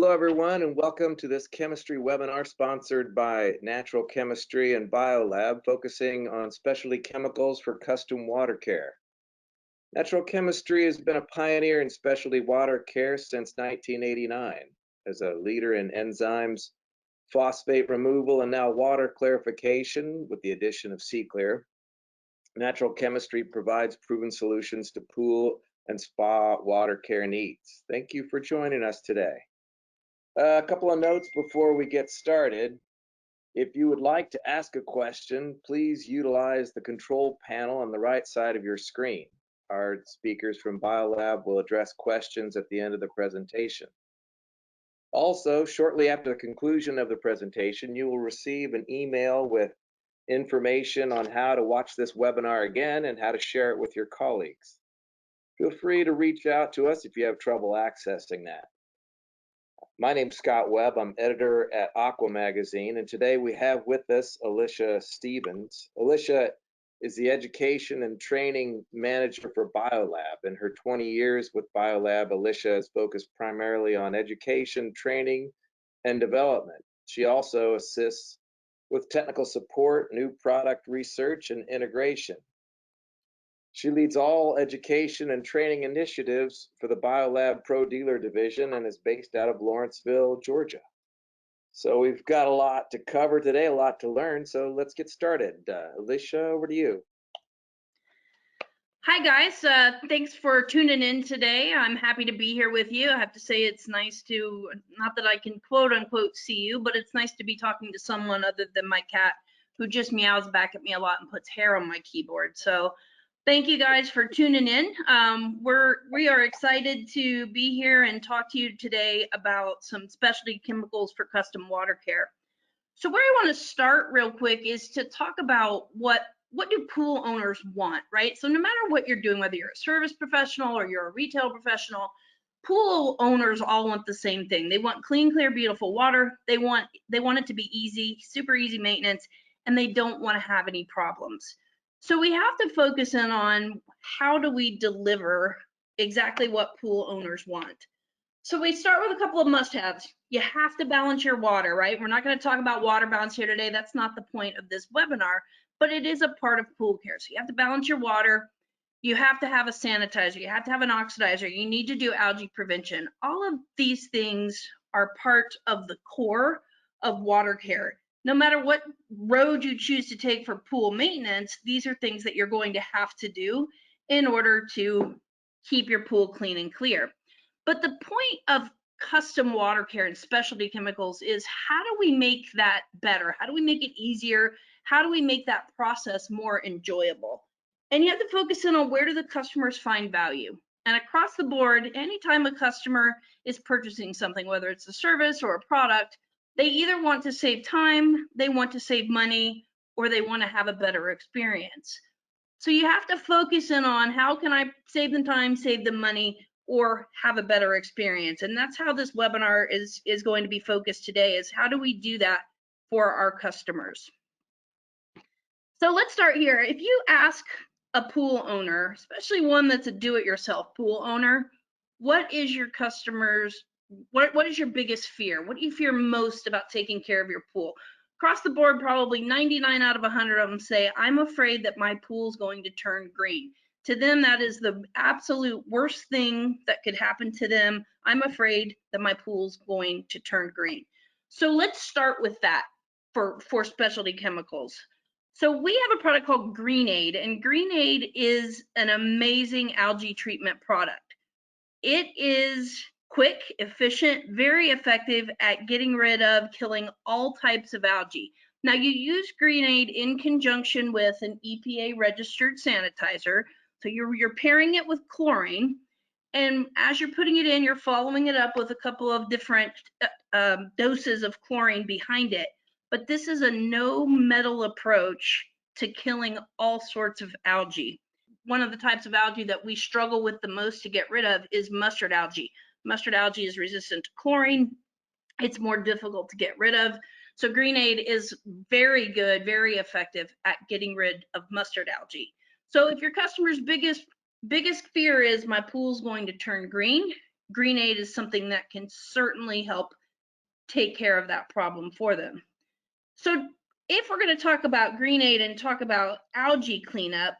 Hello, everyone, and welcome to this chemistry webinar sponsored by Natural Chemistry and BioLab, focusing on specialty chemicals for custom water care. Natural Chemistry has been a pioneer in specialty water care since 1989, as a leader in enzymes, phosphate removal, and now water clarification with the addition of C-Clear. Natural Chemistry provides proven solutions to pool and spa water care needs. Thank you for joining us today. A couple of notes before we get started. If you would like to ask a question, please utilize the control panel on the right side of your screen. Our speakers from BioLab will address questions at the end of the presentation. Also, shortly after the conclusion of the presentation, you will receive an email with information on how to watch this webinar again and how to share it with your colleagues. Feel free to reach out to us if you have trouble accessing that. My name's Scott Webb. I'm editor at Aqua Magazine, and today we have with us Alicia Stevens. Alicia is the education and training manager for BioLab. In her 20 years with BioLab, Alicia has focused primarily on education, training, and development. She also assists with technical support, new product research, and integration. She leads all education and training initiatives for the BioLab Pro Dealer Division and is based out of Lawrenceville, Georgia. So we've got a lot to cover today, a lot to learn, so let's get started. Alicia, over to you. Hi guys, thanks for tuning in today. I'm happy to be here with you. I have to say it's nice to, not that I can quote unquote see you, but it's nice to be talking to someone other than my cat who just meows back at me a lot and puts hair on my keyboard. So thank you guys for tuning in. We are excited to be here and talk to you today about some specialty chemicals for custom water care. So where I want to start real quick is to talk about what do pool owners want, right? So no matter what you're doing, whether you're a service professional or you're a retail professional, pool owners all want the same thing. They want clean, clear, beautiful water. They want it to be easy, super easy maintenance, and they don't want to have any problems. So we have to focus in on how do we deliver exactly what pool owners want. So we start with a couple of must-haves. You have to balance your water, right? We're not going to talk about water balance here today. That's not the point of this webinar, but it is a part of pool care. So you have to balance your water. You have to have a sanitizer. You have to have an oxidizer. You need to do algae prevention. All of these things are part of the core of water care. No matter what road you choose to take for pool maintenance, these are things that you're going to have to do in order to keep your pool clean and clear. But the point of custom water care and specialty chemicals is, how do we make that better? How do we make it easier? How do we make that process more enjoyable? And you have to focus in on, where do the customers find value? And across the board, anytime a customer is purchasing something, whether it's a service or a product, they either want to save time, they want to save money, or they want to have a better experience. So you have to focus in on, how can I save them time, save them money, or have a better experience? And that's how this webinar is going to be focused today, is how do we do that for our customers? So let's start here. If you ask a pool owner, especially one that's a do-it-yourself pool owner, what is your customers, what is your biggest fear? What do you fear most about taking care of your pool? Across the board, probably 99 out of 100 of them say, I'm afraid that my pool's going to turn green. To them, that is the absolute worst thing that could happen to them. I'm afraid that my pool's going to turn green. So let's start with that for specialty chemicals. So we have a product called Green-Aid, and Green-Aid is an amazing algae treatment product. It is quick, efficient, very effective at getting rid of, killing all types of algae. Now, you use Green-Aid in conjunction with an EPA registered sanitizer. So you're pairing it with chlorine, and as you're putting it in, you're following it up with a couple of different doses of chlorine behind it. But this is a no metal approach to killing all sorts of algae. One of the types of algae that we struggle with the most to get rid of is mustard algae. Mustard algae is resistant to chlorine. It's more difficult to get rid of. So Green-Aid is very good, very effective at getting rid of mustard algae. So if your customer's biggest fear is, my pool's going to turn green, Greenade is something that can certainly help take care of that problem for them. So if we're going to talk about Greenade and talk about algae cleanup,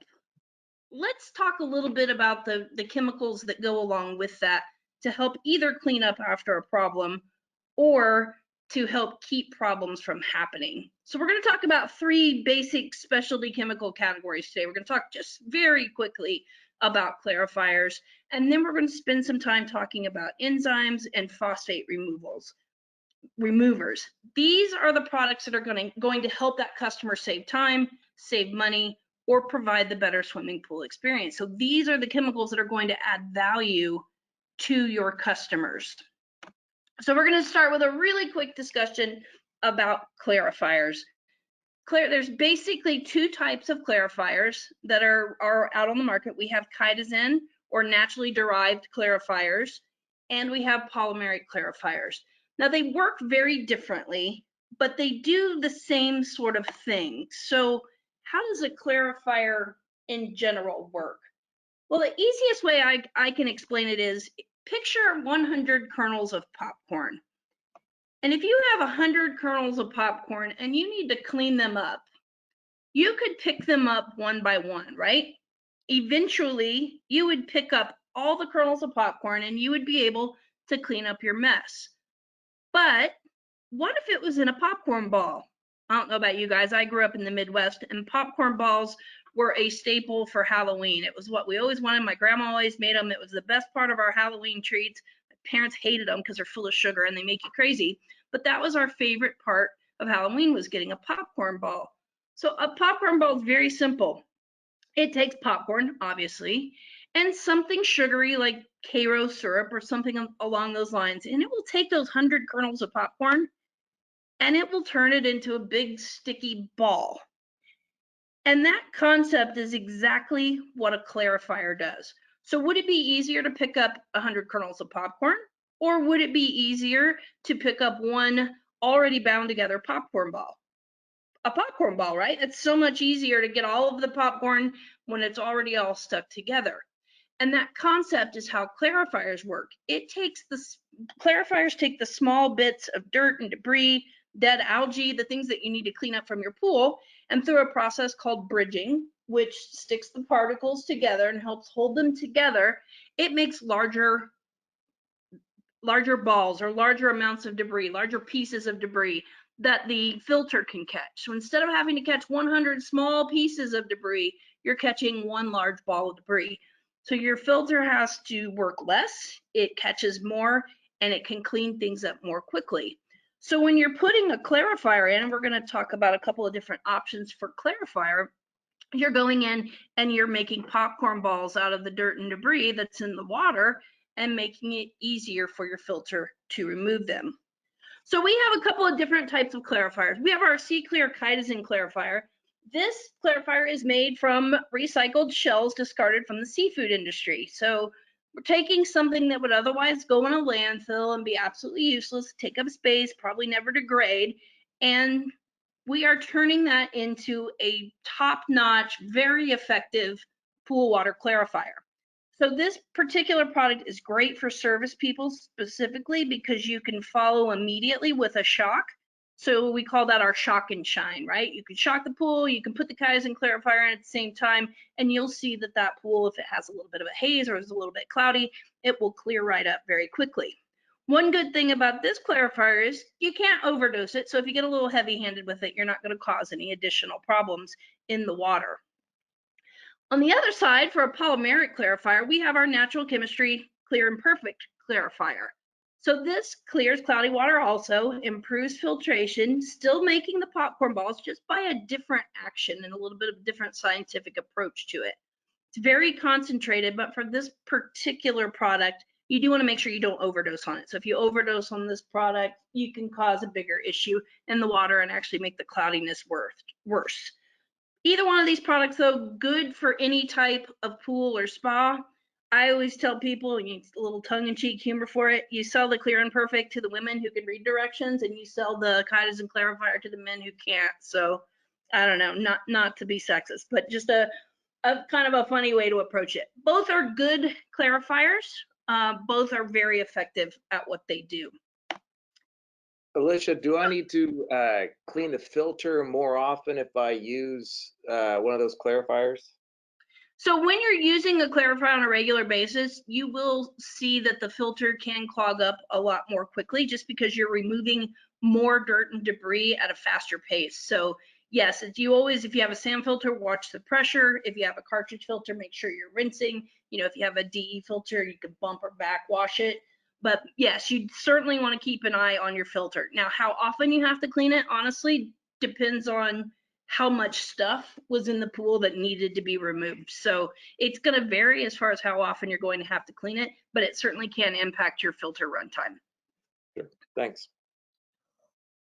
let's talk a little bit about the chemicals that go along with that to help either clean up after a problem or to help keep problems from happening. So we're going to talk about 3 basic specialty chemical categories today. We're going to talk just very quickly about clarifiers, and then we're going to spend some time talking about enzymes and phosphate removers. These are the products that are going to help that customer save time, save money, or provide the better swimming pool experience. So these are the chemicals that are going to add value to your customers. So we're going to start with a really quick discussion about clarifiers. There's basically 2 types of clarifiers that are out on the market. We have chitosan, or naturally derived clarifiers, and we have polymeric clarifiers. Now they work very differently, but they do the same sort of thing. So how does a clarifier in general work? Well, the easiest way I can explain it is, picture 100 kernels of popcorn. And if you have 100 kernels of popcorn and you need to clean them up, you could pick them up one by one, right? Eventually, you would pick up all the kernels of popcorn and you would be able to clean up your mess. But what if it was in a popcorn ball? I don't know about you guys. I grew up in the Midwest, and popcorn balls were a staple for Halloween. It was what we always wanted. My grandma always made them. It was the best part of our Halloween treats. My parents hated them because they're full of sugar and they make you crazy. But that was our favorite part of Halloween, was getting a popcorn ball. So a popcorn ball is very simple. It takes popcorn, obviously, and something sugary like Karo syrup or something along those lines. And it will take those 100 kernels of popcorn and it will turn it into a big sticky ball. And that concept is exactly what a clarifier does. So would it be easier to pick up 100 kernels of popcorn, or would it be easier to pick up one already bound together popcorn ball? A popcorn ball, right? It's so much easier to get all of the popcorn when it's already all stuck together. And that concept is how clarifiers work. Clarifiers take the small bits of dirt and debris, dead algae, the things that you need to clean up from your pool, and through a process called bridging, which sticks the particles together and helps hold them together, it makes larger balls or larger amounts of debris, larger pieces of debris that the filter can catch. So instead of having to catch 100 small pieces of debris, you're catching one large ball of debris. So your filter has to work less, it catches more, and it can clean things up more quickly. So when you're putting a clarifier in, and we're going to talk about a couple of different options for clarifier, you're going in and you're making popcorn balls out of the dirt and debris that's in the water and making it easier for your filter to remove them. So we have a couple of different types of clarifiers. We have our C-Clear chitosan clarifier. This clarifier is made from recycled shells discarded from the seafood industry. So we're taking something that would otherwise go in a landfill and be absolutely useless, take up space, probably never degrade, and we are turning that into a top-notch, very effective pool water clarifier. So this particular product is great for service people specifically because you can follow immediately with a shock. So we call that our shock and shine, right? You can shock the pool, you can put the chitosan clarifier in at the same time, and you'll see that that pool, if it has a little bit of a haze or is a little bit cloudy, it will clear right up very quickly. One good thing about this clarifier is you can't overdose it. So if you get a little heavy-handed with it, you're not going to cause any additional problems in the water. On the other side, for a polymeric clarifier, we have our natural chemistry clear and perfect clarifier. So this clears cloudy water also, improves filtration, still making the popcorn balls, just by a different action and a little bit of a different scientific approach to it. It's very concentrated, but for this particular product, you do want to make sure you don't overdose on it. So if you overdose on this product, you can cause a bigger issue in the water and actually make the cloudiness worse. Either one of these products, though, good for any type of pool or spa. I always tell people, and you a little tongue-in-cheek humor for it, you sell the clear and perfect to the women who can read directions, and you sell the chitosan clarifier to the men who can't. So I don't know, not to be sexist, but just a kind of a funny way to approach it. Both are good clarifiers. both are very effective at what they do. Alicia, do I need to clean the filter more often if I use one of those clarifiers? So when you're using a clarifier on a regular basis, you will see that the filter can clog up a lot more quickly just because you're removing more dirt and debris at a faster pace. So yes, if you have a sand filter, watch the pressure. If you have a cartridge filter, make sure you're rinsing. If you have a DE filter, you can bump or backwash it. But yes, you certainly want to keep an eye on your filter. Now, how often you have to clean it, honestly, depends on how much stuff was in the pool that needed to be removed. So it's going to vary as far as how often you're going to have to clean it, but it certainly can impact your filter runtime. Sure. Thanks.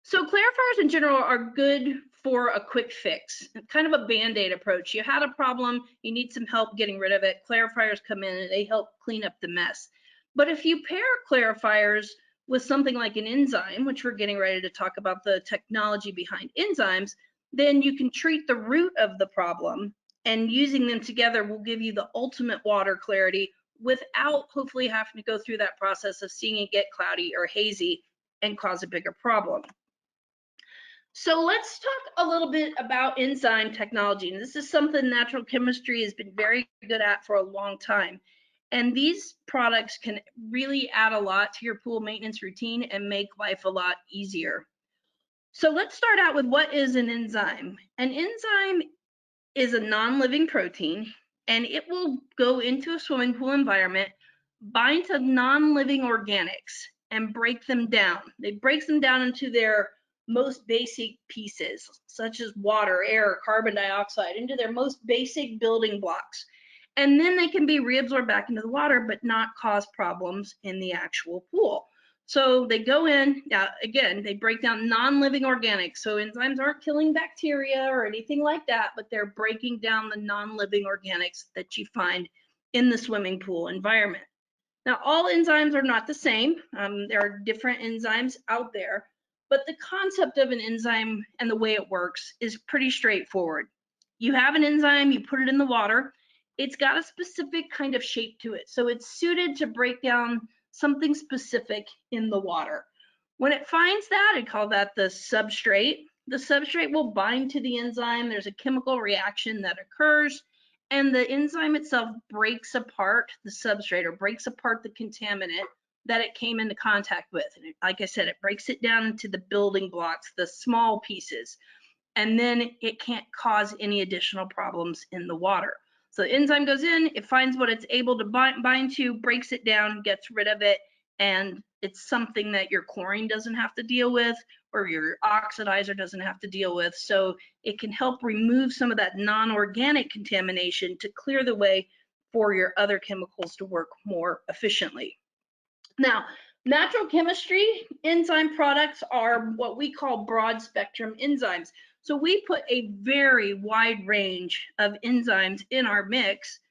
So clarifiers in general are good for a quick fix, kind of a band-aid approach. You had a problem, you need some help getting rid of it. Clarifiers come in and they help clean up the mess. But if you pair clarifiers with something like an enzyme, which we're getting ready to talk about the technology behind enzymes, then you can treat the root of the problem, and using them together will give you the ultimate water clarity without hopefully having to go through that process of seeing it get cloudy or hazy and cause a bigger problem. So let's talk a little bit about enzyme technology. And this is something natural chemistry has been very good at for a long time. And these products can really add a lot to your pool maintenance routine and make life a lot easier. So let's start out with what is an enzyme. An enzyme is a non-living protein, and it will go into a swimming pool environment, bind to non-living organics, and break them down. It breaks them down into their most basic pieces, such as water, air, carbon dioxide, into their most basic building blocks. And then they can be reabsorbed back into the water, but not cause problems in the actual pool. So they go in, again, they break down non-living organics. So enzymes aren't killing bacteria or anything like that, but they're breaking down the non-living organics that you find in the swimming pool environment. Now, all enzymes are not the same. There are different enzymes out there, but the concept of an enzyme and the way it works is pretty straightforward. You have an enzyme, you put it in the water, it's got a specific kind of shape to it. So it's suited to break down something specific in the water. When it finds that, I call that the substrate. The substrate will bind to the enzyme. There's a chemical reaction that occurs, and the enzyme itself breaks apart the substrate or breaks apart the contaminant that it came into contact with. And like I said, it breaks it down into the building blocks, the small pieces, and then it can't cause any additional problems in the water. So the enzyme goes in, it finds what it's able to bind to, breaks it down, gets rid of it, and it's something that your chlorine doesn't have to deal with or your oxidizer doesn't have to deal with. So it can help remove some of that non-organic contamination to clear the way for your other chemicals to work more efficiently. Now, natural chemistry enzyme products are what we call broad spectrum enzymes. So we put a very wide range of enzymes in our mix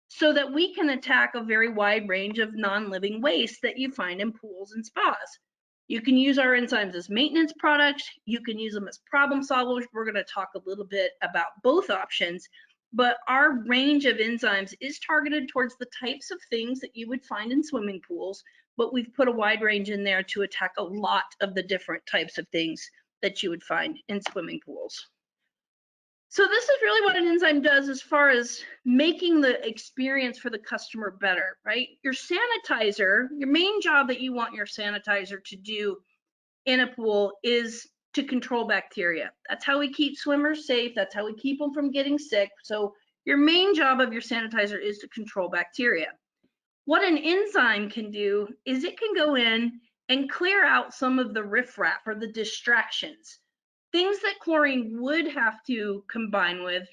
so that we can attack a very wide range of non-living waste that you find in pools and spas. You can use our enzymes as maintenance products. You can use them as problem solvers. We're going to talk a little bit about both options, but our range of enzymes is targeted towards the types of things that you would find in swimming pools, but we've put a wide range in there to attack a lot of the different types of things that you would find in swimming pools. So this is really what an enzyme does as far as making the experience for the customer better, right? Your sanitizer, your main job that you want your sanitizer to do in a pool is to control bacteria. That's how we keep swimmers safe. That's how we keep them from getting sick. So your main job of your sanitizer is to control bacteria. What an enzyme can do is it can go in and clear out some of the riffraff or the distractions, things that chlorine would have to combine with,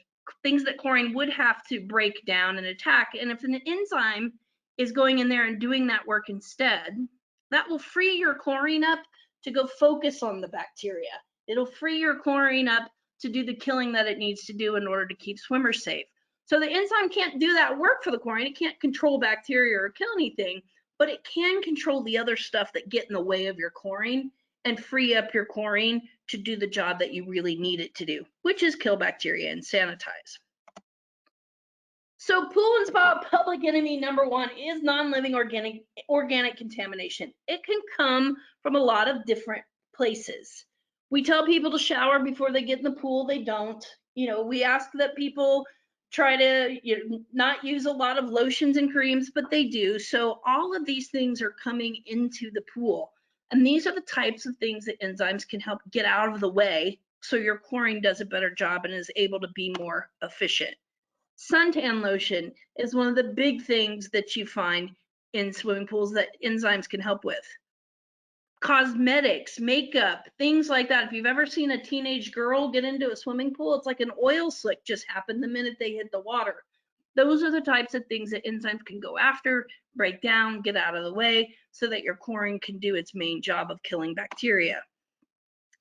things that chlorine would have to break down and attack. And if an enzyme is going in there and doing that work instead, that will free your chlorine up to go focus on the bacteria. It'll free your chlorine up to do the killing that it needs to do in order to keep swimmers safe. So the enzyme can't do that work for the chlorine. It can't control bacteria or kill anything, but it can control the other stuff that get in the way of your chlorine and free up your chlorine to do the job that you really need it to do, which is kill bacteria and sanitize. So pool and spa public enemy number one is non-living organic contamination. It can come from a lot of different places. We tell people to shower before they get in the pool. They don't. We ask that people try to not use a lot of lotions and creams, but they do. So all of these things are coming into the pool. And these are the types of things that enzymes can help get out of the way so your chlorine does a better job and is able to be more efficient. Suntan lotion is one of the big things that you find in swimming pools that enzymes can help with. Cosmetics, makeup, things like that. If you've ever seen a teenage girl get into a swimming pool, it's like an oil slick just happened the minute they hit the water. Those are the types of things that enzymes can go after, break down, get out of the way, so that your chlorine can do its main job of killing bacteria.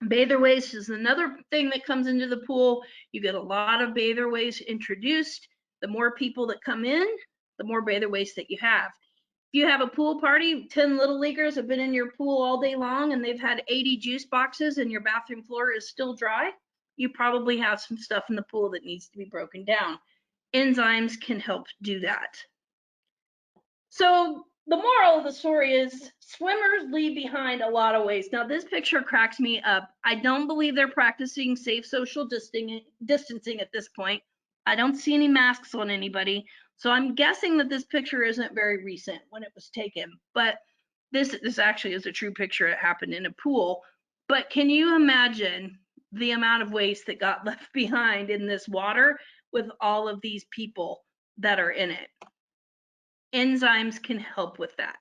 Bather waste is another thing that comes into the pool. You get a lot of bather waste introduced. The more people that come in, the more bather waste that you have. If you have a pool party, 10 little leaguers have been in your pool all day long and they've had 80 juice boxes and your bathroom floor is still dry, you probably have some stuff in the pool that needs to be broken down. Enzymes can help do that. So the moral of the story is swimmers leave behind a lot of waste. Now this picture cracks me up. I don't believe they're practicing safe social distancing at this point. I don't see any masks on anybody. So I'm guessing that this picture isn't very recent when it was taken, but this actually is a true picture. It happened in a pool. But can you imagine the amount of waste that got left behind in this water with all of these people that are in it? Enzymes can help with that.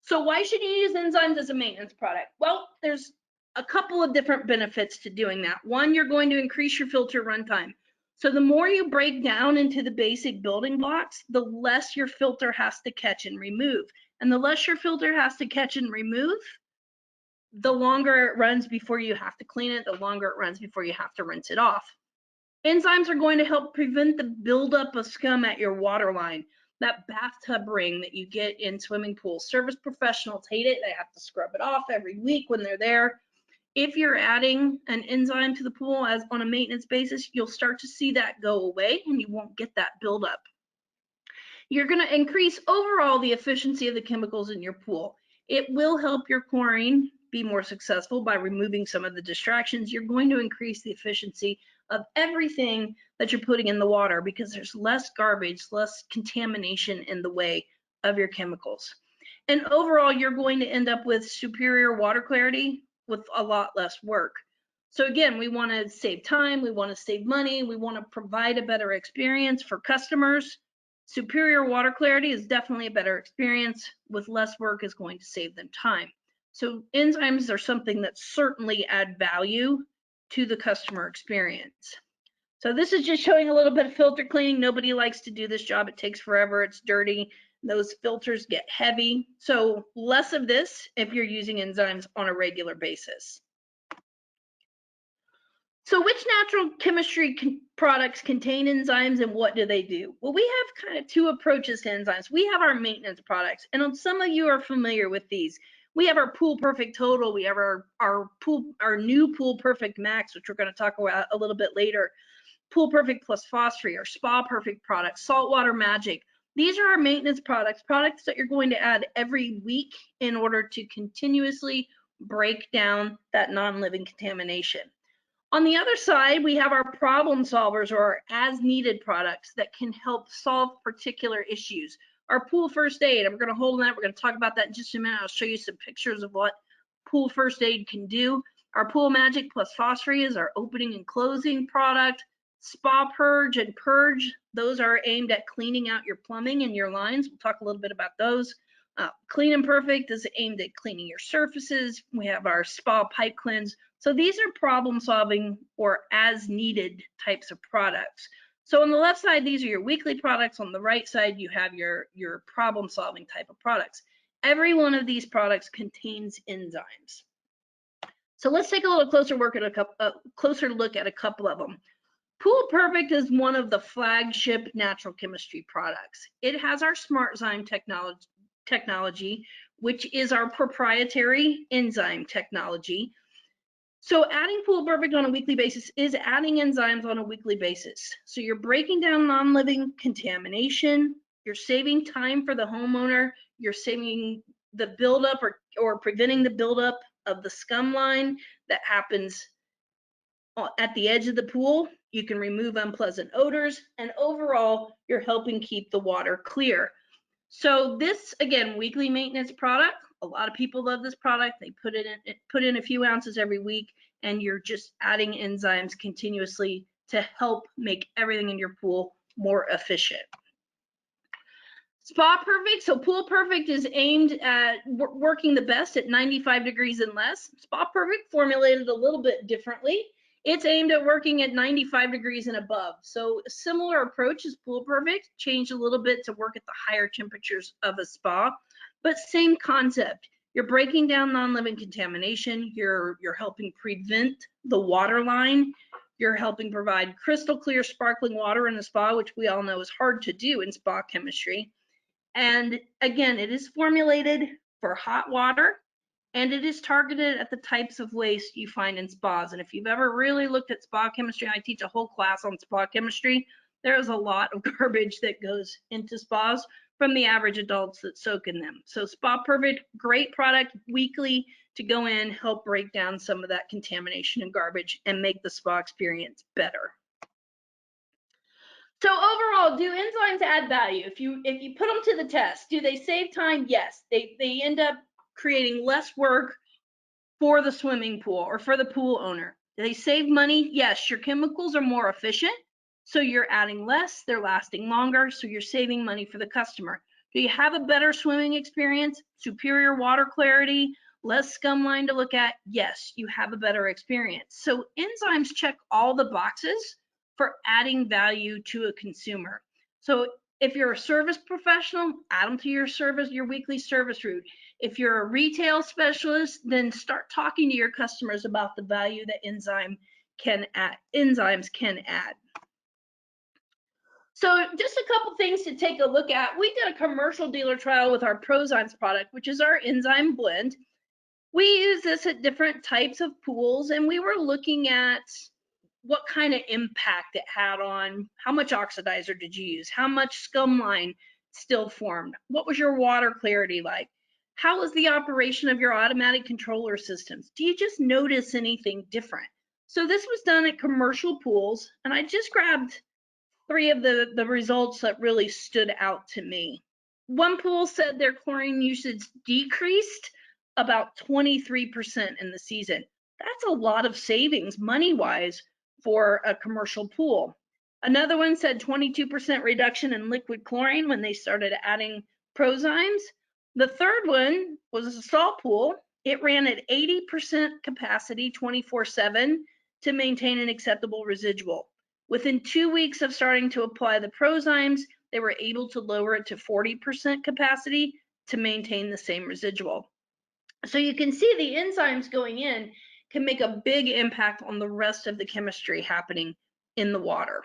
So why should you use enzymes as a maintenance product? Well, there's a couple of different benefits to doing that. One, you're going to increase your filter runtime. So the more you break down into the basic building blocks, the less your filter has to catch and remove. And the less your filter has to catch and remove, the longer it runs before you have to clean it, the longer it runs before you have to rinse it off. Enzymes are going to help prevent the buildup of scum at your water line, that bathtub ring that you get in swimming pools. Service professionals hate it. They have to scrub it off every week when they're there. If you're adding an enzyme to the pool as on a maintenance basis, you'll start to see that go away and you won't get that buildup. You're going to increase overall the efficiency of the chemicals in your pool. It will help your chlorine be more successful by removing some of the distractions. You're going to increase the efficiency of everything that you're putting in the water because there's less garbage, less contamination in the way of your chemicals. And overall, you're going to end up with superior water clarity with a lot less work. So again, we want to save time, we want to save money, we want to provide a better experience for customers. Superior water clarity is definitely a better experience. With less work is going to save them time. So enzymes are something that certainly add value to the customer experience. So this is just showing a little bit of filter cleaning. Nobody likes to do this job. It takes forever. It's dirty. Those filters get heavy. So less of this if you're using enzymes on a regular basis. So which natural chemistry products contain enzymes and what do they do? Well, we have kind of two approaches to enzymes. We have our maintenance products, and some of you are familiar with these. We have our Pool Perfect Total. We have our new Pool Perfect Max, which we're going to talk about a little bit later. Pool Perfect Plus Phosphate, our Spa Perfect products, Saltwater Magic. These are our maintenance products that you're going to add every week in order to continuously break down that non-living contamination. On the other side, we have our problem solvers or our as needed products that can help solve particular issues. Our pool first aid, and we're going to hold on that. We're going to talk about that in just a minute. I'll show you some pictures of what pool first aid can do. Our Pool Magic Plus Phosphate is our opening and closing product. Spa Purge and Purge, those are aimed at cleaning out your plumbing and your lines. We'll talk a little bit about those. Clean and Perfect is aimed at cleaning your surfaces. We have our Spa Pipe Cleanse. So these are problem solving or as needed types of products. So on the left side, these are your weekly products. On the right side, you have your problem solving type of products. Every one of these products contains enzymes. So let's take a little closer look at a couple of them. Pool Perfect is one of the flagship natural chemistry products. It has our SmartZyme technology, which is our proprietary enzyme technology. So adding Pool Perfect on a weekly basis is adding enzymes on a weekly basis. So you're breaking down non-living contamination, you're saving time for the homeowner, you're saving the buildup or preventing the buildup of the scum line that happens at the edge of the pool. You can remove unpleasant odors, and overall, you're helping keep the water clear. So this, again, weekly maintenance product, a lot of people love this product. They put in a few ounces every week, and you're just adding enzymes continuously to help make everything in your pool more efficient. Spa Perfect, so Pool Perfect is aimed at working the best at 95 degrees and less. Spa Perfect formulated a little bit differently. It's aimed at working at 95 degrees and above. So a similar approach as Pool Perfect, changed a little bit to work at the higher temperatures of a spa, but same concept. You're breaking down non-living contamination. You're helping prevent the water line. You're helping provide crystal clear sparkling water in a spa, which we all know is hard to do in spa chemistry. And again, it is formulated for hot water, and it is targeted at the types of waste you find in spas. And if you've ever really looked at spa chemistry, I teach a whole class on spa chemistry. There's a lot of garbage that goes into spas from the average adults that soak in them. So Spa Perfect, great product weekly to go in, help break down some of that contamination and garbage and make the spa experience better. So overall, do enzymes add value? If you put them to the test, do they save time? Yes. They end up creating less work for the swimming pool or for the pool owner. Do they save money? Yes. Your chemicals are more efficient, so you're adding less, they're lasting longer, so you're saving money for the customer. Do you have a better swimming experience? Superior water clarity, less scum line to look at? Yes, you have a better experience. So enzymes check all the boxes for adding value to a consumer. So if you're a service professional, add them to your weekly service route. If you're a retail specialist, then start talking to your customers about the value that enzymes can add. So just a couple things to take a look at. We did a commercial dealer trial with our Prozymes product, which is our enzyme blend. We use this at different types of pools, and we were looking at what kind of impact it had on how much oxidizer did you use, how much scum line still formed, what was your water clarity like, how was the operation of your automatic controller systems, do you just notice anything different? So this was done at commercial pools, and I just grabbed 3 of the results that really stood out to me. One pool said their chlorine usage decreased about 23% in the season. That's a lot of savings money-wise for a commercial pool. Another one said 22% reduction in liquid chlorine when they started adding Prozymes. The third one was a salt pool. It ran at 80% capacity 24/7 to maintain an acceptable residual. Within 2 weeks of starting to apply the Prozymes, they were able to lower it to 40% capacity to maintain the same residual. So you can see the enzymes going in can make a big impact on the rest of the chemistry happening in the water.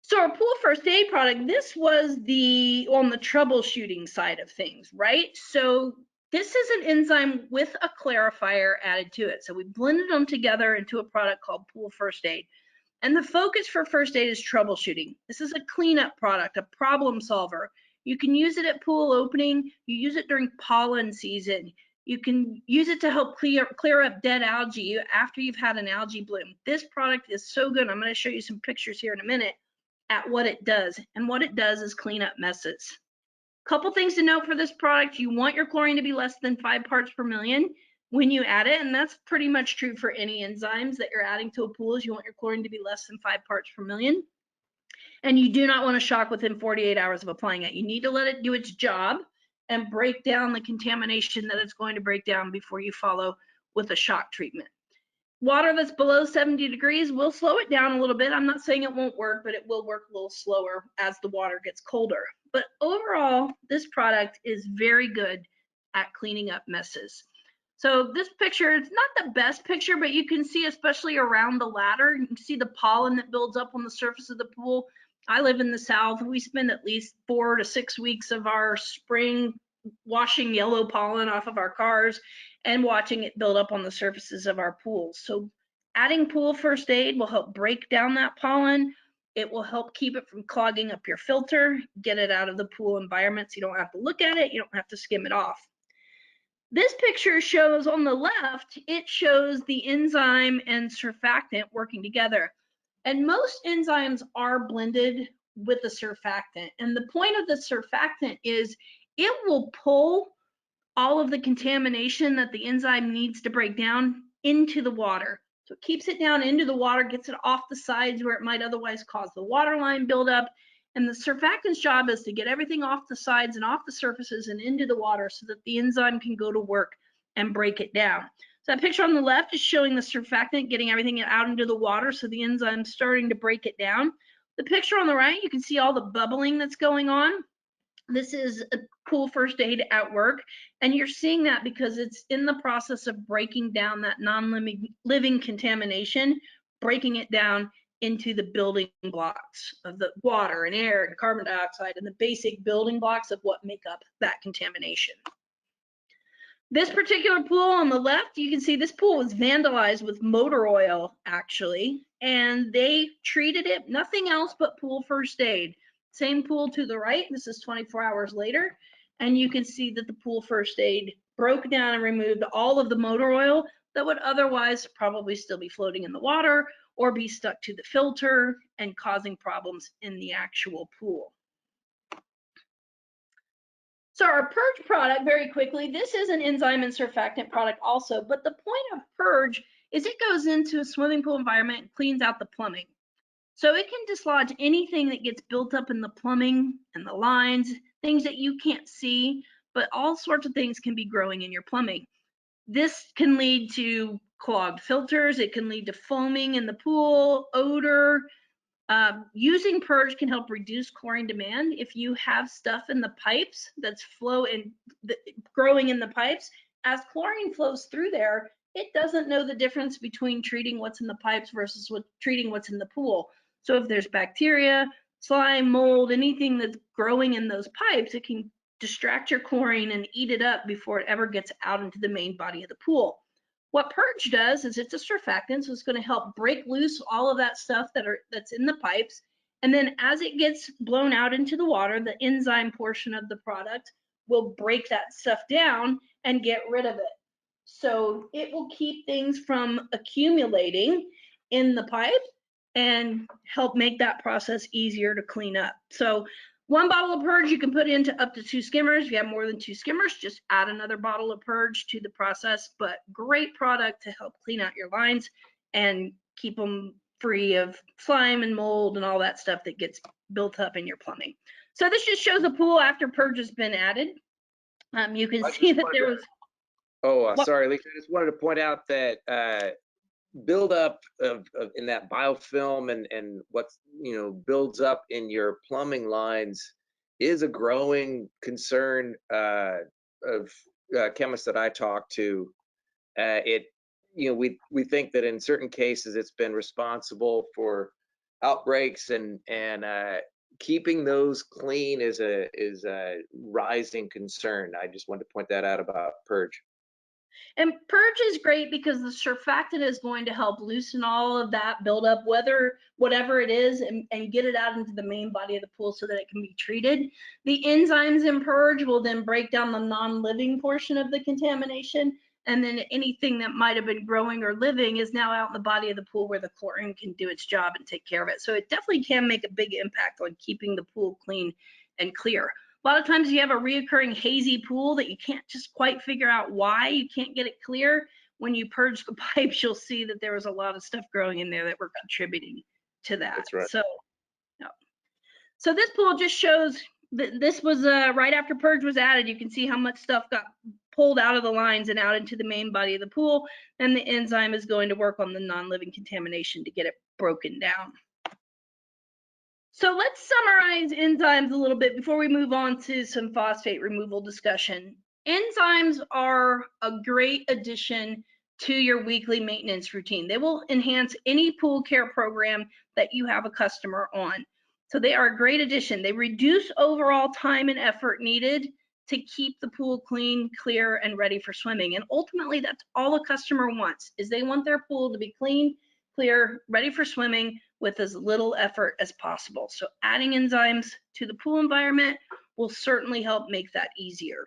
So our pool first aid product, this was on the troubleshooting side of things, right? So this is an enzyme with a clarifier added to it. So we blended them together into a product called Pool First Aid. And the focus for first aid is troubleshooting. This is a cleanup product, a problem solver. You can use it at pool opening. You use it during pollen season. You can use it to help clear up dead algae after you've had an algae bloom. This product is so good. I'm going to show you some pictures here in a minute at what it does. And what it does is clean up messes. Couple things to note for this product. You want your chlorine to be less than 5 parts per million when you add it, and that's pretty much true for any enzymes that you're adding to a pool. Is you want your chlorine to be less than 5 parts per million. And you do not want to shock within 48 hours of applying it. You need to let it do its job and break down the contamination that it's going to break down before you follow with a shock treatment. Water that's below 70 degrees will slow it down a little bit. I'm not saying it won't work, but it will work a little slower as the water gets colder. But overall, this product is very good at cleaning up messes. So this picture, it's not the best picture, but you can see, especially around the ladder, you can see the pollen that builds up on the surface of the pool. I live in the South. We spend at least 4 to 6 weeks of our spring washing yellow pollen off of our cars and watching it build up on the surfaces of our pools. So adding pool first aid will help break down that pollen. It will help keep it from clogging up your filter, get it out of the pool environment so you don't have to look at it, you don't have to skim it off. This picture shows on the left, it shows the enzyme and surfactant working together. And most enzymes are blended with the surfactant. And the point of the surfactant is it will pull all of the contamination that the enzyme needs to break down into the water. So it keeps it down into the water, gets it off the sides where it might otherwise cause the waterline buildup. And the surfactant's job is to get everything off the sides and off the surfaces and into the water so that the enzyme can go to work and break it down. So that picture on the left is showing the surfactant getting everything out into the water so the enzyme's starting to break it down. The picture on the right, you can see all the bubbling that's going on. This is a pool first aid at work, and you're seeing that because it's in the process of breaking down that non-living contamination, breaking it down into the building blocks of the water and air and carbon dioxide and the basic building blocks of what make up that contamination. This particular pool on the left, you can see this pool was vandalized with motor oil actually, and they treated it, nothing else but pool first aid. Same pool to the right, this is 24 hours later, and you can see that the pool first aid broke down and removed all of the motor oil that would otherwise probably still be floating in the water or be stuck to the filter and causing problems in the actual pool. So our purge product, very quickly, this is an enzyme and surfactant product also, but the point of purge is it goes into a swimming pool environment and cleans out the plumbing. So it can dislodge anything that gets built up in the plumbing and the lines, things that you can't see, but all sorts of things can be growing in your plumbing. This can lead to clogged filters, it can lead to foaming in the pool, odor. Using purge can help reduce chlorine demand. If you have stuff in the pipes that's growing in the pipes, as chlorine flows through there, it doesn't know the difference between treating what's in the pipes versus treating what's in the pool. So if there's bacteria, slime, mold, anything that's growing in those pipes, it can distract your chlorine and eat it up before it ever gets out into the main body of the pool. What purge does is it's a surfactant, so it's going to help break loose all of that stuff that's in the pipes. And then as it gets blown out into the water, the enzyme portion of the product will break that stuff down and get rid of it. So it will keep things from accumulating in the pipe and help make that process easier to clean up. So one bottle of purge you can put into up to 2 skimmers. If you have more than 2 skimmers, just add another bottle of purge to the process, but great product to help clean out your lines and keep them free of slime and mold and all that stuff that gets built up in your plumbing. So this just shows a pool after purge has been added. You can see that there was... Sorry, Alicia, I just wanted to point out that buildup of in that biofilm and what's builds up in your plumbing lines is a growing concern of chemists that I talk to. We think that in certain cases it's been responsible for outbreaks and keeping those clean is a rising concern. I just wanted to point that out about purge. And purge is great because the surfactant is going to help loosen all of that buildup, whatever it is, and get it out into the main body of the pool so that it can be treated. The enzymes in purge will then break down the non-living portion of the contamination, and then anything that might have been growing or living is now out in the body of the pool where the chlorine can do its job and take care of it. So it definitely can make a big impact on keeping the pool clean and clear. A lot of times you have a reoccurring hazy pool that you can't just quite figure out why you can't get it clear. When you purge the pipes, you'll see that there was a lot of stuff growing in there that were contributing to that. That's right. So this pool just shows that this was right after purge was added. You can see how much stuff got pulled out of the lines and out into the main body of the pool, and the enzyme is going to work on the non-living contamination to get it broken down. So let's summarize enzymes a little bit before we move on to some phosphate removal discussion. Enzymes are a great addition to your weekly maintenance routine. They will enhance any pool care program that you have a customer on. So they are a great addition. They reduce overall time and effort needed to keep the pool clean, clear, and ready for swimming. And ultimately, that's all a customer wants, is they want their pool to be clean, clear, ready for swimming with as little effort as possible. So adding enzymes to the pool environment will certainly help make that easier.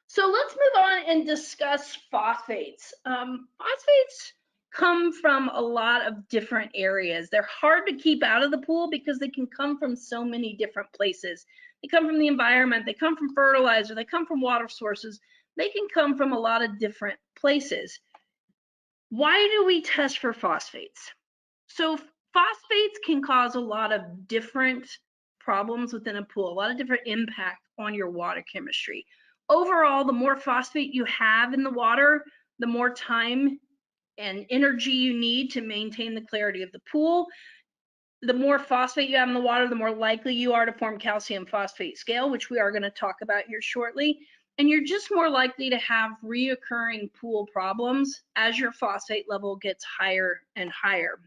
So let's move on and discuss phosphates. Phosphates come from a lot of different areas. They're hard to keep out of the pool because they can come from so many different places. They come from the environment, they come from fertilizer, they come from water sources. They can come from a lot of different places. Why do we test for phosphates? So phosphates can cause a lot of different problems within a pool, a lot of different impact on your water chemistry. Overall, the more phosphate you have in the water, the more time and energy you need to maintain the clarity of the pool. The more phosphate you have in the water, the more likely you are to form calcium phosphate scale, which we are going to talk about here shortly. And you're just more likely to have reoccurring pool problems as your phosphate level gets higher and higher.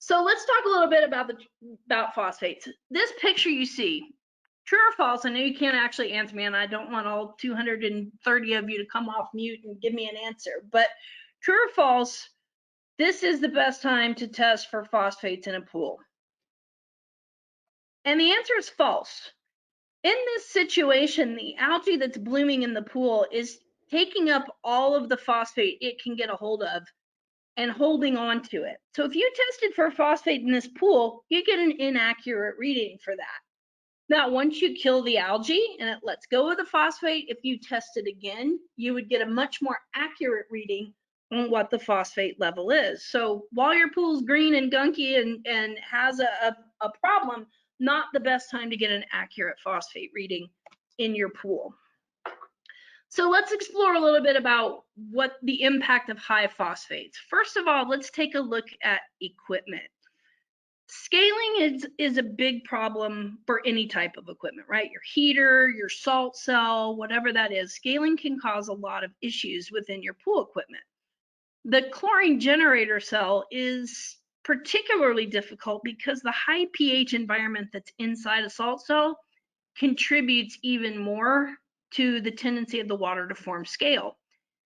So let's talk a little bit about phosphates. This picture you see, true or false? I know you can't actually answer me, and I don't want all 230 of you to come off mute and give me an answer, but true or false, this is the best time to test for phosphates in a pool. And the answer is false. In this situation, the algae that's blooming in the pool is taking up all of the phosphate it can get a hold of and holding on to it. So if you tested for phosphate in this pool, you get an inaccurate reading for that. Now, once you kill the algae and it lets go of the phosphate, if you test it again, you would get a much more accurate reading on what the phosphate level is. So while your pool's green and gunky and has a problem, not the best time to get an accurate phosphate reading in your pool. So let's explore a little bit about what the impact of high phosphates. First of all, let's take a look at equipment. Scaling is a big problem for any type of equipment, right? Your heater, your salt cell, whatever that is, scaling can cause a lot of issues within your pool equipment. The chlorine generator cell is particularly difficult because the high pH environment that's inside a salt cell contributes even more to the tendency of the water to form scale.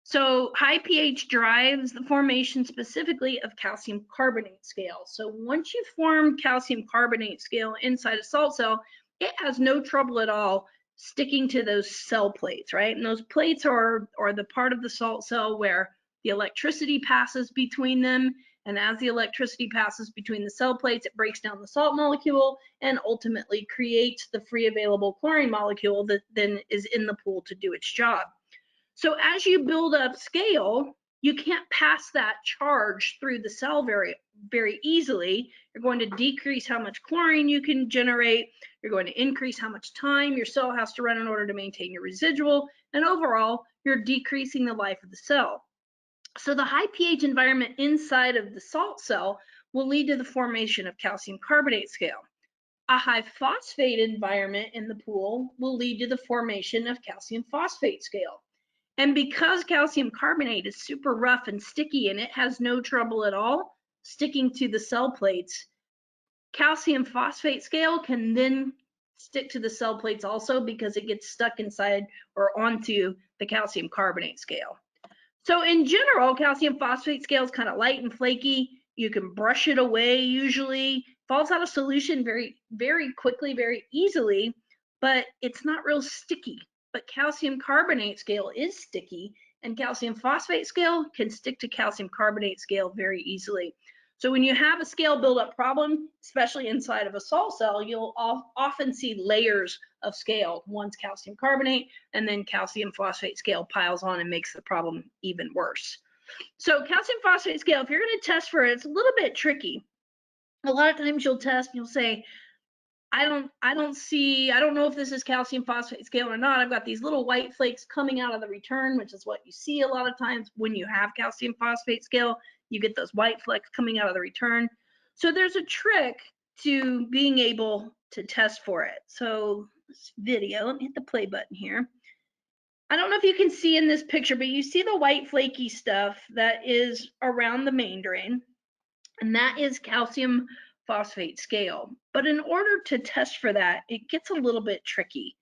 So high pH drives the formation specifically of calcium carbonate scale. So once you form calcium carbonate scale inside a salt cell, it has no trouble at all sticking to those cell plates, right? And those plates are the part of the salt cell where the electricity passes between them. And as the electricity passes between the cell plates, it breaks down the salt molecule and ultimately creates the free available chlorine molecule that then is in the pool to do its job. So as you build up scale, you can't pass that charge through the cell very, very easily. You're going to decrease how much chlorine you can generate. You're going to increase how much time your cell has to run in order to maintain your residual. And overall, you're decreasing the life of the cell. So the high pH environment inside of the salt cell will lead to the formation of calcium carbonate scale. A high phosphate environment in the pool will lead to the formation of calcium phosphate scale. And because calcium carbonate is super rough and sticky and it has no trouble at all sticking to the cell plates, calcium phosphate scale can then stick to the cell plates also because it gets stuck inside or onto the calcium carbonate scale. So in general, calcium phosphate scale is kind of light and flaky. You can brush it away usually, falls out of solution very, very quickly, very easily, but it's not real sticky. But calcium carbonate scale is sticky, and calcium phosphate scale can stick to calcium carbonate scale very easily. So when you have a scale buildup problem, especially inside of a salt cell, you'll often see layers of scale. One's calcium carbonate, and then calcium phosphate scale piles on and makes the problem even worse. So calcium phosphate scale, if you're going to test for it, it's a little bit tricky. A lot of times you'll test and you'll say, I don't know if this is calcium phosphate scale or not. I've got these little white flakes coming out of the return, which is what you see a lot of times when you have calcium phosphate scale. You get those white flecks coming out of the return. So there's a trick to being able to test for it. So this video, let me hit the play button here. I don't know if you can see in this picture, but you see the white flaky stuff that is around the main drain, and that is calcium phosphate scale. But in order to test for that, it gets a little bit tricky.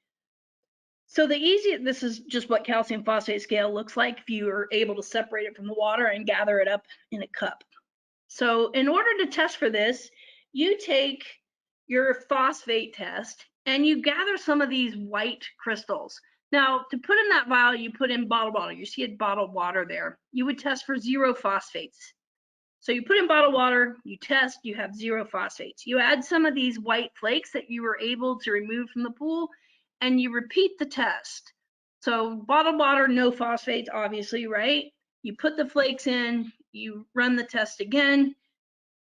So this is just what calcium phosphate scale looks like if you are able to separate it from the water and gather it up in a cup. So in order to test for this, you take your phosphate test and you gather some of these white crystals. Now, to put in that vial, you put in bottled water. You see it bottled water there. You would test for 0 phosphates. So you put in bottled water, you test, you have 0 phosphates. You add some of these white flakes that you were able to remove from the pool, and you repeat the test. So bottled water, no phosphates, obviously, right? You put the flakes in, you run the test again,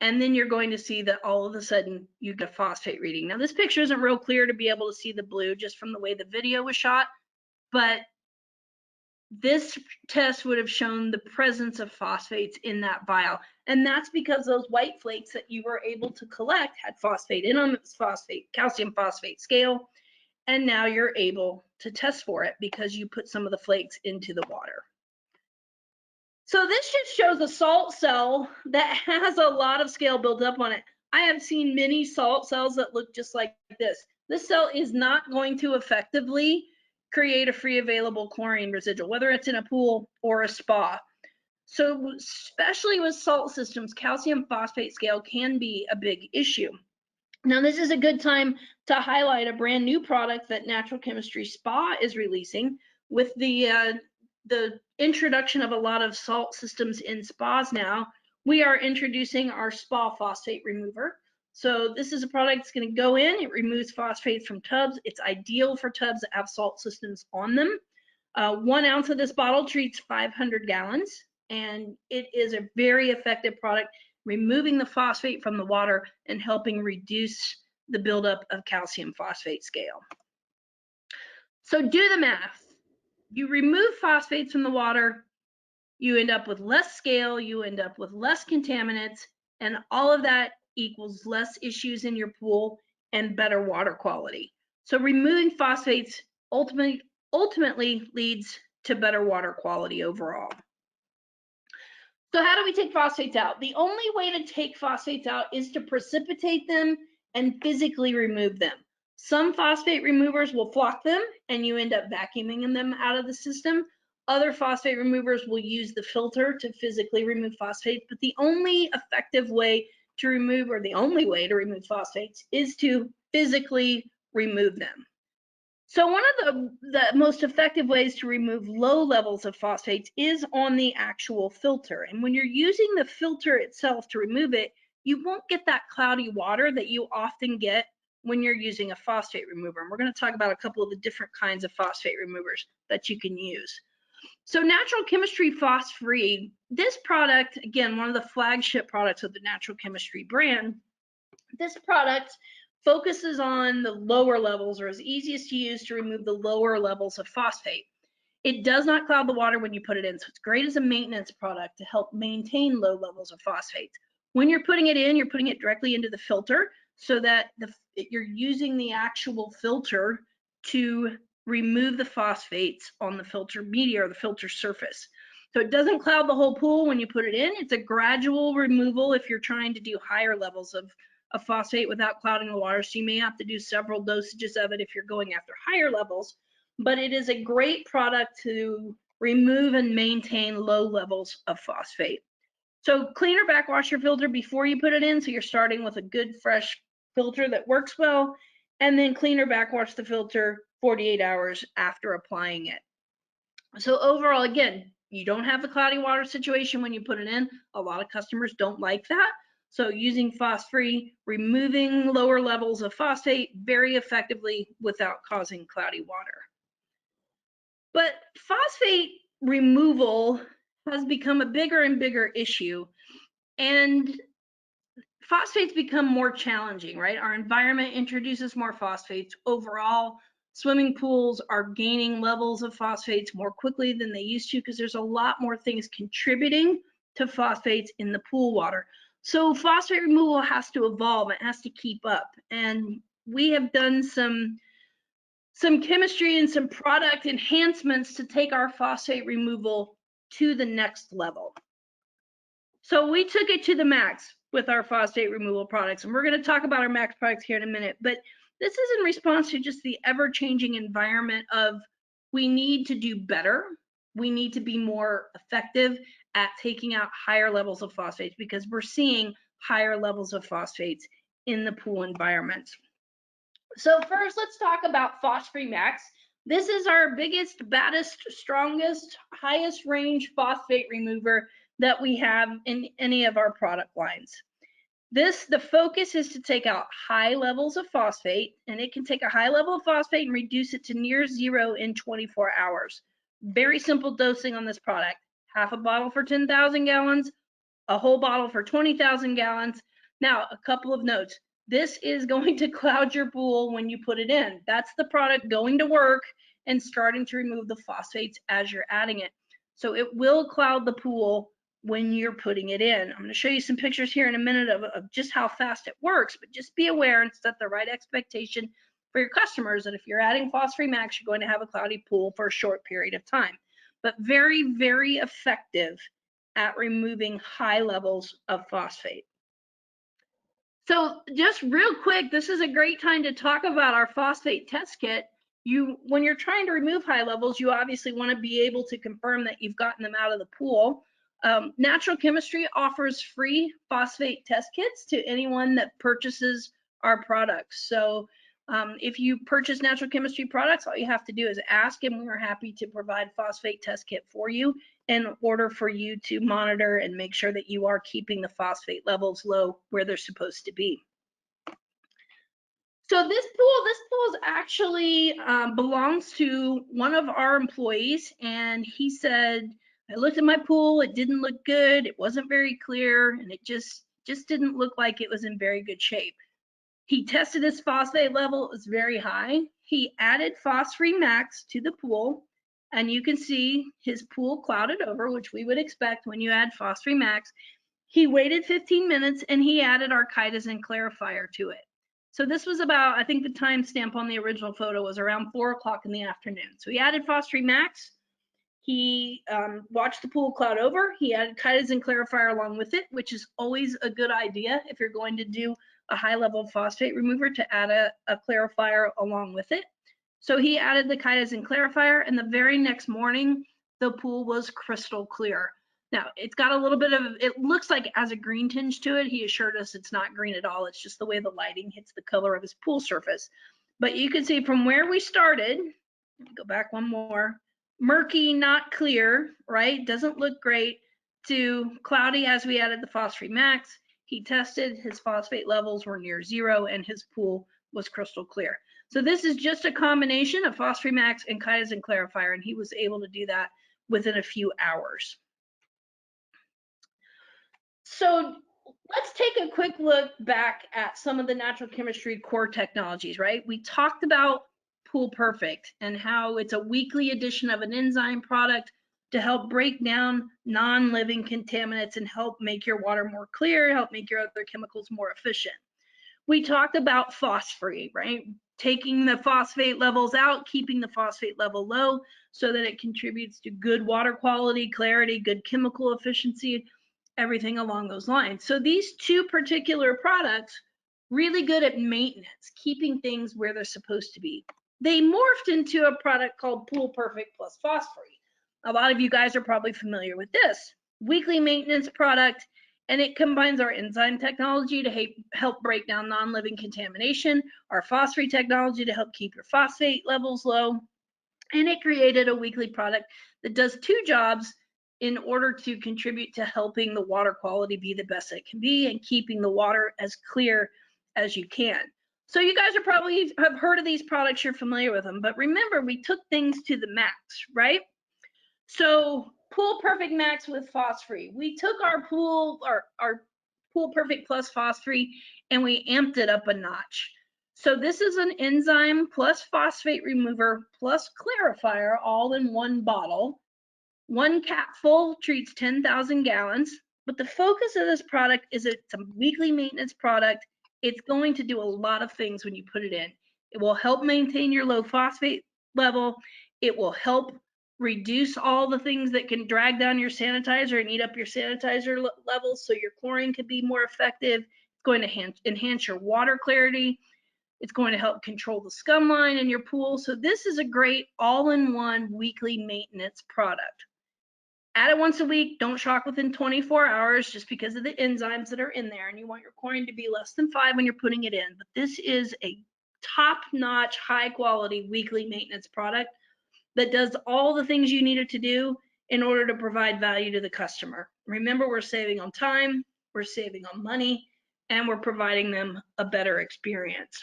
and then you're going to see that all of a sudden you get a phosphate reading. Now this picture isn't real clear to be able to see the blue just from the way the video was shot, but this test would have shown the presence of phosphates in that vial. And that's because those white flakes that you were able to collect had phosphate in them. It's calcium phosphate scale. And now you're able to test for it because you put some of the flakes into the water. So this just shows a salt cell that has a lot of scale built up on it. I have seen many salt cells that look just like this. This cell is not going to effectively create a free available chlorine residual, whether it's in a pool or a spa. So especially with salt systems, calcium phosphate scale can be a big issue. Now, this is a good time to highlight a brand new product that Natural Chemistry Spa is releasing with the introduction of a lot of salt systems in spas now. We are introducing our spa phosphate remover. So this is a product that's going to go in, it removes phosphates from tubs. It's ideal for tubs that have salt systems on them. 1 ounce of this bottle treats 500 gallons, and it is a very effective product, removing the phosphate from the water and helping reduce the buildup of calcium phosphate scale. So do the math. You remove phosphates from the water, you end up with less scale, you end up with less contaminants, and all of that equals less issues in your pool and better water quality. So removing phosphates ultimately leads to better water quality overall. So how do we take phosphates out? The only way to take phosphates out is to precipitate them and physically remove them. Some phosphate removers will flock them and you end up vacuuming them out of the system. Other phosphate removers will use the filter to physically remove phosphates, but the only effective way to remove, or the only way to remove phosphates, is to physically remove them. So one of the most effective ways to remove low levels of phosphates is on the actual filter. And when you're using the filter itself to remove it, you won't get that cloudy water that you often get when you're using a phosphate remover. And we're going to talk about a couple of the different kinds of phosphate removers that you can use. So Natural Chemistry Phos-Free, this product, again, one of the flagship products of the Natural Chemistry brand, this product focuses on the lower levels, or is easiest to use to remove the lower levels of phosphate. It does not cloud the water when you put it in, so it's great as a maintenance product to help maintain low levels of phosphates. When you're putting it in, you're putting it directly into the filter so that you're using the actual filter to remove the phosphates on the filter media or the filter surface. So it doesn't cloud the whole pool when you put it in. It's a gradual removal if you're trying to do higher levels of phosphate without clouding the water. So you may have to do several dosages of it if you're going after higher levels, but it is a great product to remove and maintain low levels of phosphate. So clean or backwash your filter before you put it in. So you're starting with a good fresh filter that works well, and then clean or backwash the filter 48 hours after applying it. So overall, again, you don't have the cloudy water situation when you put it in. A lot of customers don't like that. So using phos-free, removing lower levels of phosphate very effectively without causing cloudy water. But phosphate removal has become a bigger and bigger issue, and phosphates become more challenging, right? Our environment introduces more phosphates. Overall, swimming pools are gaining levels of phosphates more quickly than they used to because there's a lot more things contributing to phosphates in the pool water. So phosphate removal has to evolve, it has to keep up. And we have done some chemistry and some product enhancements to take our phosphate removal to the next level. So we took it to the max with our phosphate removal products, and we're going to talk about our max products here in a minute, but this is in response to just the ever-changing environment of we need to do better. We need to be more effective at taking out higher levels of phosphates because we're seeing higher levels of phosphates in the pool environments. So first, let's talk about Phosphate Max. This is our biggest, baddest, strongest, highest range phosphate remover that we have in any of our product lines. The focus is to take out high levels of phosphate, and it can take a high level of phosphate and reduce it to near zero in 24 hours. Very simple dosing on this product. Half a bottle for 10,000 gallons, a whole bottle for 20,000 gallons. Now, a couple of notes. This is going to cloud your pool when you put it in. That's the product going to work and starting to remove the phosphates as you're adding it. So it will cloud the pool when you're putting it in. I'm going to show you some pictures here in a minute of just how fast it works, but just be aware and set the right expectation for your customers that if you're adding Phosphate Max, you're going to have a cloudy pool for a short period of time. But very, very effective at removing high levels of phosphate. So just real quick, this is a great time to talk about our phosphate test kit. When you're trying to remove high levels, you obviously want to be able to confirm that you've gotten them out of the pool. Natural Chemistry offers free phosphate test kits to anyone that purchases our products. So if you purchase Natural Chemistry products, all you have to do is ask, and we're happy to provide phosphate test kit for you in order for you to monitor and make sure that you are keeping the phosphate levels low where they're supposed to be. So this pool actually belongs to one of our employees, and he said, I looked at my pool, it didn't look good, it wasn't very clear, and it just didn't look like it was in very good shape. He tested his phosphate level, it was very high. He added Phosphate Max to the pool, and you can see his pool clouded over, which we would expect when you add Phosphate Max. He waited 15 minutes and he added our chitosan clarifier to it. So this was about, I think the timestamp on the original photo was around 4 o'clock in the afternoon. So he added Phosphate Max. He watched the pool cloud over. He added chitosan clarifier along with it, which is always a good idea if you're going to do a high level phosphate remover to add a clarifier along with it. So he added the chitosan clarifier, and the very next morning, the pool was crystal clear. Now, it's got a little bit of, it looks like it has a green tinge to it. He assured us it's not green at all. It's just the way the lighting hits the color of his pool surface. But you can see from where we started, let me go back one more, murky, not clear, right? Doesn't look great, to cloudy as we added the Phosphate Max. He tested, his phosphate levels were near zero, and his pool was crystal clear. So this is just a combination of Phosphate Max and chitosan clarifier, and he was able to do that within a few hours. So let's take a quick look back at some of the Natural Chemistry core technologies, right? We talked about Pool Perfect and how it's a weekly addition of an enzyme product to help break down non-living contaminants and help make your water more clear, help make your other chemicals more efficient. We talked about phosphate, right? Taking the phosphate levels out, keeping the phosphate level low so that it contributes to good water quality, clarity, good chemical efficiency, everything along those lines. So these two particular products, really good at maintenance, keeping things where they're supposed to be. They morphed into a product called Pool Perfect Plus Phosphate. A lot of you guys are probably familiar with this. Weekly maintenance product, and it combines our enzyme technology to help break down non-living contamination, our phosphate technology to help keep your phosphate levels low, and it created a weekly product that does two jobs in order to contribute to helping the water quality be the best it can be and keeping the water as clear as you can. So you guys are probably have heard of these products, you're familiar with them, but remember we took things to the max, right? So Pool Perfect Max with phosphate. We took our Pool Perfect Plus phosphate and we amped it up a notch. So this is an enzyme plus phosphate remover plus clarifier all in one bottle. One capful treats 10,000 gallons, but the focus of this product is it's a weekly maintenance product. It's going to do a lot of things when you put it in. It will help maintain your low phosphate level. It will help reduce all the things that can drag down your sanitizer and eat up your sanitizer levels so your chlorine could be more effective. It's going to enhance your water clarity. It's going to help control the scum line in your pool. So this is a great all-in-one weekly maintenance product. Add it once a week. Don't shock within 24 hours just because of the enzymes that are in there. And you want your chlorine to be less than 5 when you're putting it in. But this is a top-notch, high-quality weekly maintenance product that does all the things you need it to do in order to provide value to the customer. Remember, we're saving on time, we're saving on money, and we're providing them a better experience.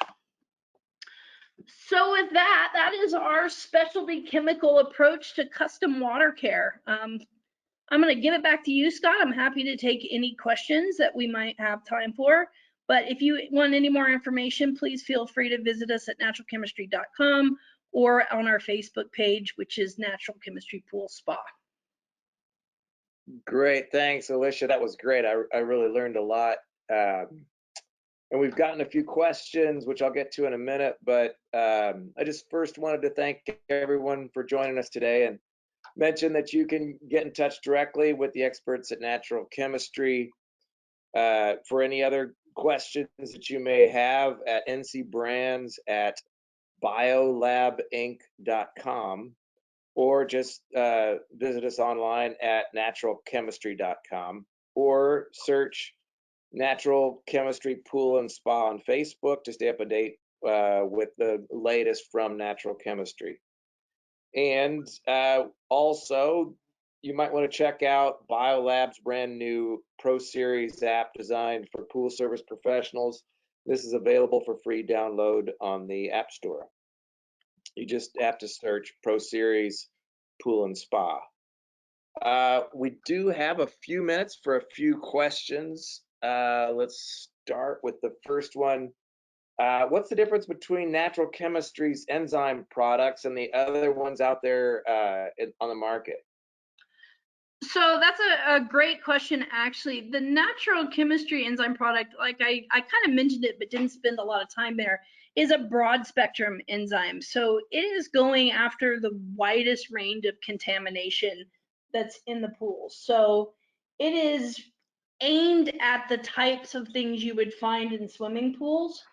So with that, that is our specialty chemical approach to custom water care. I'm going to give it back to you, Scott. I'm happy to take any questions that we might have time for. But if you want any more information, please feel free to visit us at naturalchemistry.com or on our Facebook page, which is Natural Chemistry Pool Spa. Great, thanks, Alicia. That was great. I really learned a lot. And we've gotten a few questions, which I'll get to in a minute, but I just first wanted to thank everyone for joining us today and mention that you can get in touch directly with the experts at Natural Chemistry for any other questions that you may have at ncbrands@biolabinc.com, or just visit us online at naturalchemistry.com, or search Natural Chemistry Pool and Spa on Facebook to stay up to date with the latest from Natural Chemistry. And also, you might want to check out BioLab's brand new Pro Series app designed for pool service professionals. This is available for free download on the App Store. You just have to search Pro Series Pool and Spa. We do have a few minutes for a few questions. Let's start with the first one. What's the difference between Natural Chemistry's enzyme products and the other ones out there on the market? So that's a great question, actually. The Natural Chemistry enzyme product, like I kind of mentioned it, but didn't spend a lot of time there, is a broad spectrum enzyme. So it is going after the widest range of contamination that's in the pool. So it is aimed at the types of things you would find in swimming pools,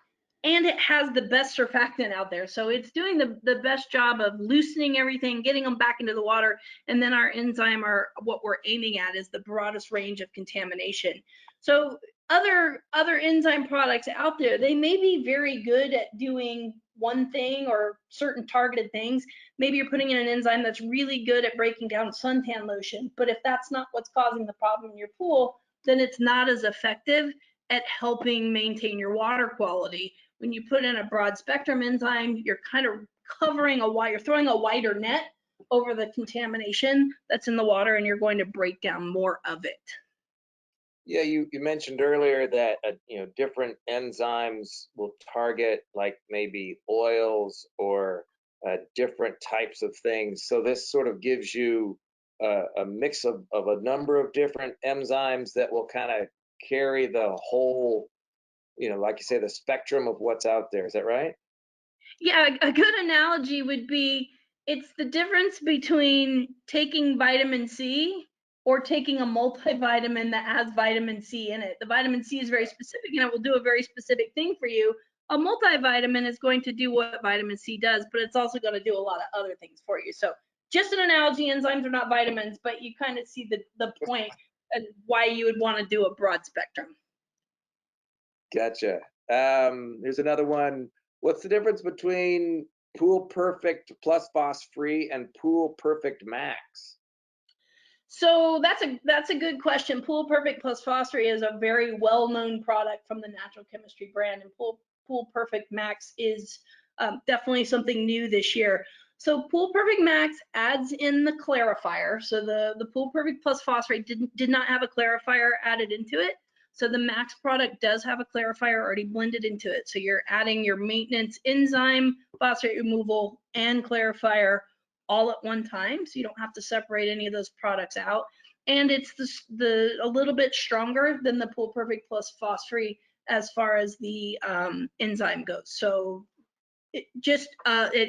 and it has the best surfactant out there. So it's doing the best job of loosening everything, getting them back into the water, and then our enzyme, what we're aiming at is the broadest range of contamination. So other enzyme products out there, they may be very good at doing one thing or certain targeted things. Maybe you're putting in an enzyme that's really good at breaking down suntan lotion, but if that's not what's causing the problem in your pool, then it's not as effective at helping maintain your water quality. When you put in a broad spectrum enzyme, you're kind of you're throwing a wider net over the contamination that's in the water, and you're going to break down more of it. Yeah, you mentioned earlier that different enzymes will target like maybe oils or different types of things. So this sort of gives you a mix of a number of different enzymes that will kind of carry the whole, like you say, the spectrum of what's out there. Is that right? Yeah, a good analogy would be it's the difference between taking vitamin C or taking a multivitamin that has vitamin C in it. The vitamin C is very specific and it will do a very specific thing for you. A multivitamin is going to do what vitamin C does, but it's also going to do a lot of other things for you. So just an analogy, enzymes are not vitamins, but you kind of see the point and why you would want to do a broad spectrum. Gotcha. Here's another one. What's the difference between Pool Perfect Plus Phos Free and Pool Perfect Max? So that's a good question. Pool Perfect Plus Phosphorate is a very well-known product from the Natural Chemistry brand, and Pool Perfect Max is definitely something new this year. So Pool Perfect Max adds in the clarifier. So the Pool Perfect Plus Phosphorate did not have a clarifier added into it. So the Max product does have a clarifier already blended into it. So you're adding your maintenance enzyme, phosphate removal, and clarifier all at one time, so you don't have to separate any of those products out. And it's a little bit stronger than the Pool Perfect Plus Phosphorate as far as the enzyme goes. So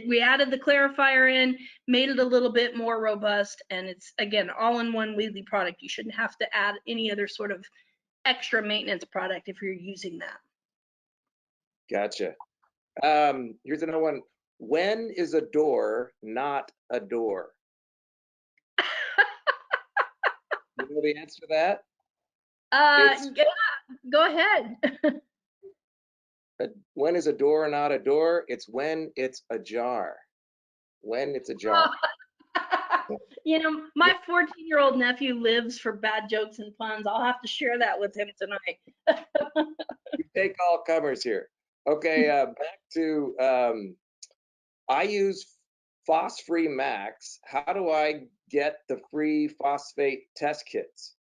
we added the clarifier in, made it a little bit more robust, and it's, again, all-in-one Wheatley product. You shouldn't have to add any other sort of extra maintenance product if you're using that. Gotcha. Here's another one. When is a door not a door? You know the answer to that? Yeah, go ahead. When is a door not a door? It's when it's ajar. When it's ajar. You know, my 14-year-old nephew lives for bad jokes and puns. I'll have to share that with him tonight. We take all comers here. Okay, back to I use Phosphorus Max. How do I get the free phosphate test kits?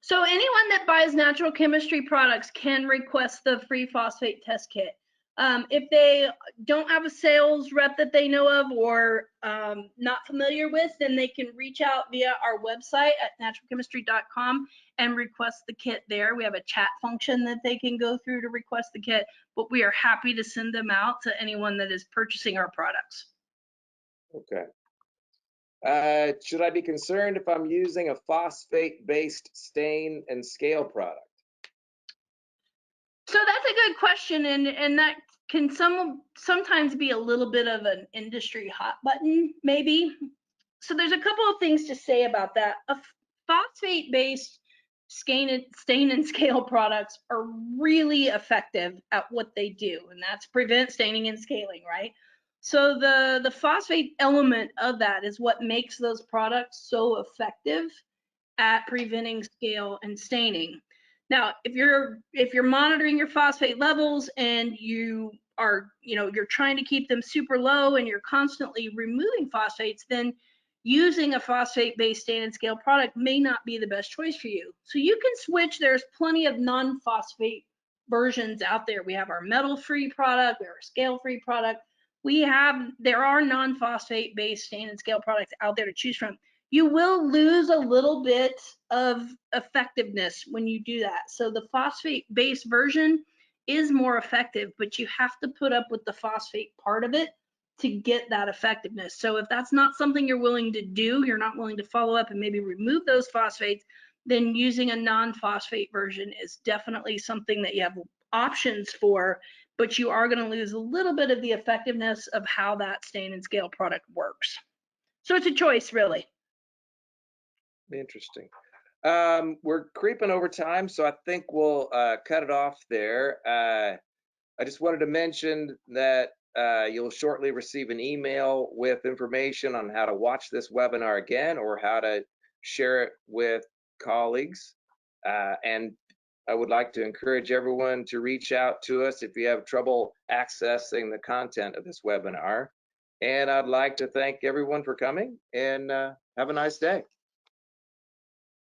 So anyone that buys natural chemistry products can request the free phosphate test kit. If they don't have a sales rep that they know of or not familiar with, then they can reach out via our website at naturalchemistry.com and request the kit there. We have a chat function that they can go through to request the kit, but we are happy to send them out to anyone that is purchasing our products. Okay. Should I be concerned if I'm using a phosphate-based stain and scale product? So that's a good question, and that can sometimes be a little bit of an industry hot button, maybe. So there's a couple of things to say about that. A phosphate-based stain and scale products are really effective at what they do, and that's prevent staining and scaling, right? So the phosphate element of that is what makes those products so effective at preventing scale and staining. Now, if you're monitoring your phosphate levels and you're trying to keep them super low and you're constantly removing phosphates, then using a phosphate-based stain and scale product may not be the best choice for you. So you can switch. There's plenty of non-phosphate versions out there. We have our metal-free product, we have our scale-free product. There are non-phosphate-based stain and scale products out there to choose from. You will lose a little bit of effectiveness when you do that. So the phosphate-based version is more effective, but you have to put up with the phosphate part of it to get that effectiveness. So if that's not something you're willing to do, you're not willing to follow up and maybe remove those phosphates, then using a non-phosphate version is definitely something that you have options for, but you are going to lose a little bit of the effectiveness of how that stain and scale product works. So it's a choice, really. Interesting. We're creeping over time, so I think we'll cut it off there. I just wanted to mention that you'll shortly receive an email with information on how to watch this webinar again or how to share it with colleagues. And I would like to encourage everyone to reach out to us if you have trouble accessing the content of this webinar. And I'd like to thank everyone for coming and have a nice day.